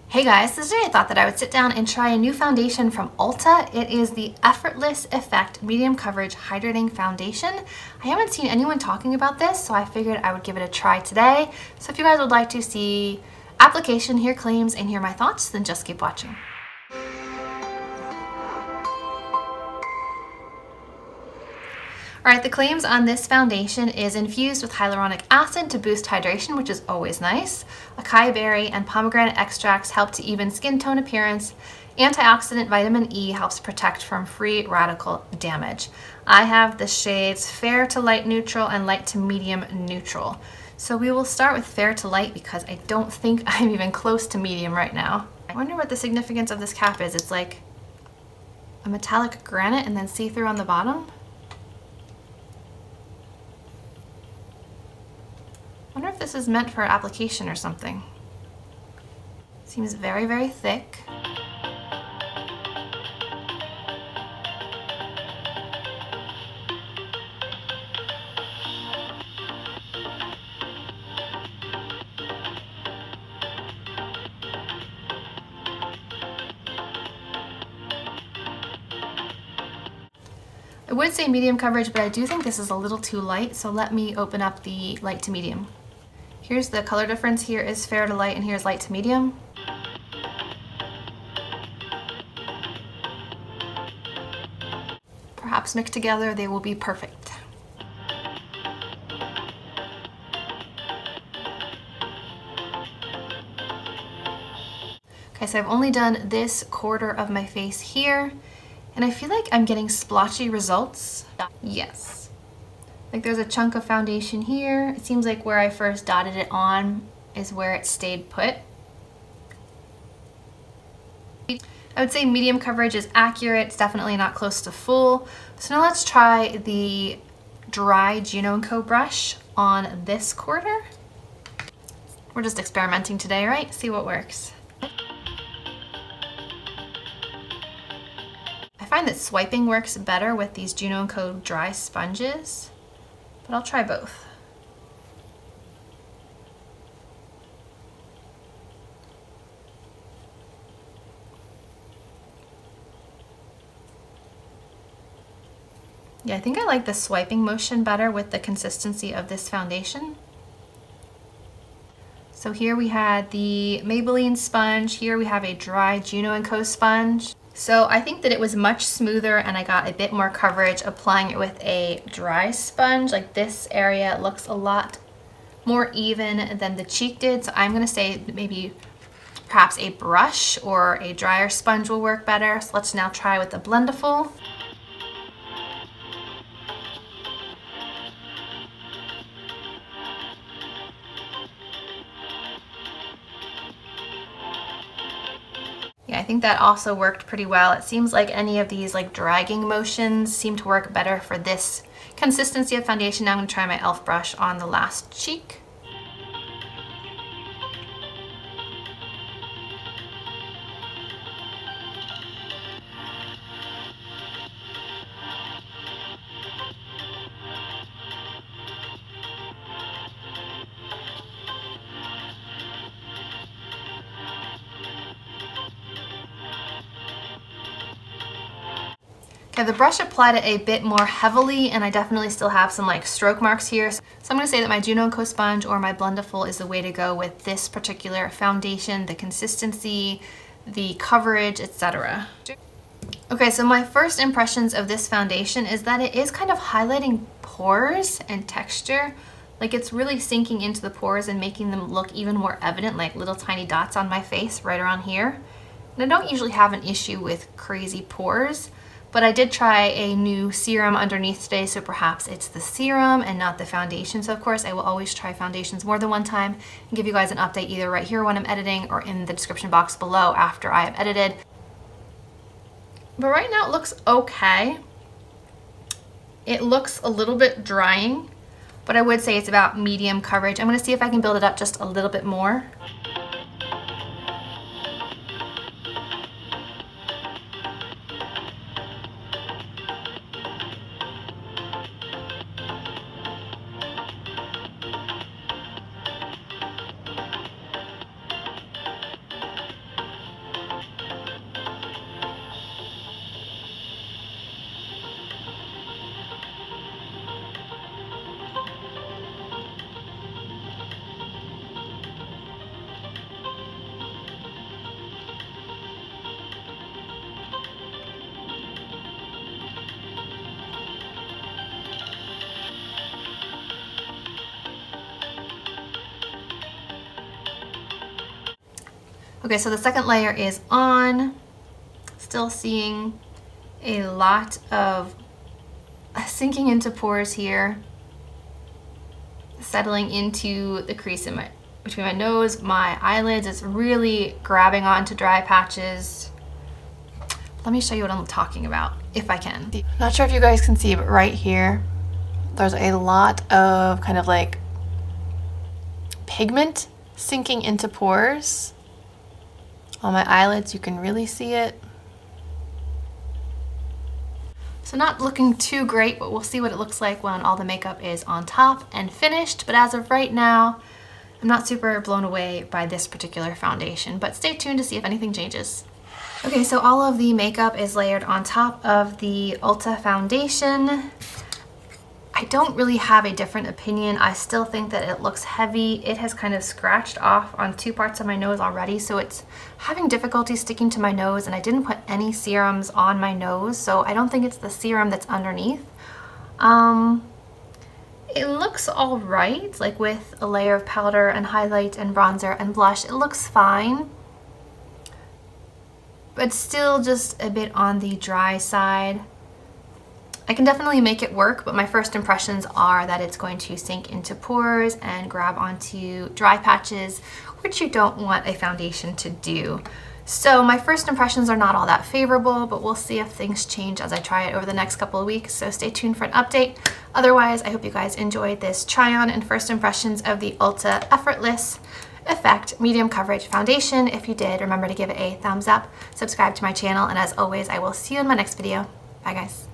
Hey guys, today I thought that I would sit down and try a new foundation from Ulta. It is the Effortless Effect Medium Coverage Hydrating Foundation. I haven't seen anyone talking about this, so I figured I would give it a try today. So if you guys would like to see application, hear claims, and hear my thoughts, then just keep watching. Alright, the claims on this foundation is infused with hyaluronic acid to boost hydration, which is always nice. Acai berry and pomegranate extracts help to even skin tone appearance. Antioxidant vitamin E helps protect from free radical damage. I have the shades fair to light neutral and light to medium neutral. So we will start with fair to light because I don't think I'm even close to medium right now. I wonder what the significance of this cap is. It's like a metallic granite and then see-through on the bottom. I wonder if this is meant for application or something. Seems very, very thick. I would say medium coverage, but I do think this is a little too light, so let me open up the light to medium. Here's the color difference. Here is fair to light and here's light to medium. Perhaps mixed together they will be perfect. Okay, so I've only done this quarter of my face here, and I feel like I'm getting splotchy results. Yes. Like there's a chunk of foundation here. It seems like where I first dotted it on is where it stayed put. I would say medium coverage is accurate. It's definitely not close to full. So now let's try the dry Juno & Co brush on this quarter. We're just experimenting today, right? See what works. I find that swiping works better with these Juno & Co dry sponges, but I'll try both. Yeah, I think I like the swiping motion better with the consistency of this foundation. So here we had the Maybelline sponge, here we have a dry Juno & Co sponge. So I think that it was much smoother and I got a bit more coverage applying it with a dry sponge. Like this area looks a lot more even than the cheek did. So I'm gonna say maybe perhaps a brush or a drier sponge will work better. So let's now try with the Blendiful. Yeah, I think that also worked pretty well. It seems like any of these like dragging motions seem to work better for this consistency of foundation. Now I'm gonna try my e.l.f. brush on the last cheek. Okay, the brush applied it a bit more heavily and I definitely still have some like stroke marks here. So I'm gonna say that my Juno & Co sponge or my Blendiful is the way to go with this particular foundation, the consistency, the coverage, etc. Okay, so my first impressions of this foundation is that it is kind of highlighting pores and texture. Like it's really sinking into the pores and making them look even more evident, like little tiny dots on my face right around here. And I don't usually have an issue with crazy pores, but I did try a new serum underneath today, so perhaps it's the serum and not the foundation. So of course I will always try foundations more than one time and give you guys an update either right here when I'm editing or in the description box below after I have edited. But right now it looks okay. It looks a little bit drying, but I would say it's about medium coverage. I'm gonna see if I can build it up just a little bit more. Okay, so the second layer is on. Still seeing a lot of sinking into pores here, settling into the crease in between my nose, my eyelids. It's really grabbing onto dry patches. Let me show you what I'm talking about, if I can. Not sure if you guys can see, but right here, there's a lot of kind of like pigment sinking into pores. On my eyelids, you can really see it. So not looking too great, but we'll see what it looks like when all the makeup is on top and finished. But as of right now, I'm not super blown away by this particular foundation, but stay tuned to see if anything changes. Okay, so all of the makeup is layered on top of the Ulta foundation. I don't really have a different opinion. I still think that it looks heavy. It has kind of scratched off on two parts of my nose already, so it's having difficulty sticking to my nose, and I didn't put any serums on my nose, so I don't think it's the serum that's underneath. It looks all right, like with a layer of powder and highlight and bronzer and blush. It looks fine, but still just a bit on the dry side. I can definitely make it work, but my first impressions are that it's going to sink into pores and grab onto dry patches, which you don't want a foundation to do. So my first impressions are not all that favorable, but we'll see if things change as I try it over the next couple of weeks. So stay tuned for an update. Otherwise, I hope you guys enjoyed this try on and first impressions of the Ulta Effortless Effect Medium Coverage Foundation. If you did, remember to give it a thumbs up, subscribe to my channel, and as always, I will see you in my next video. Bye guys.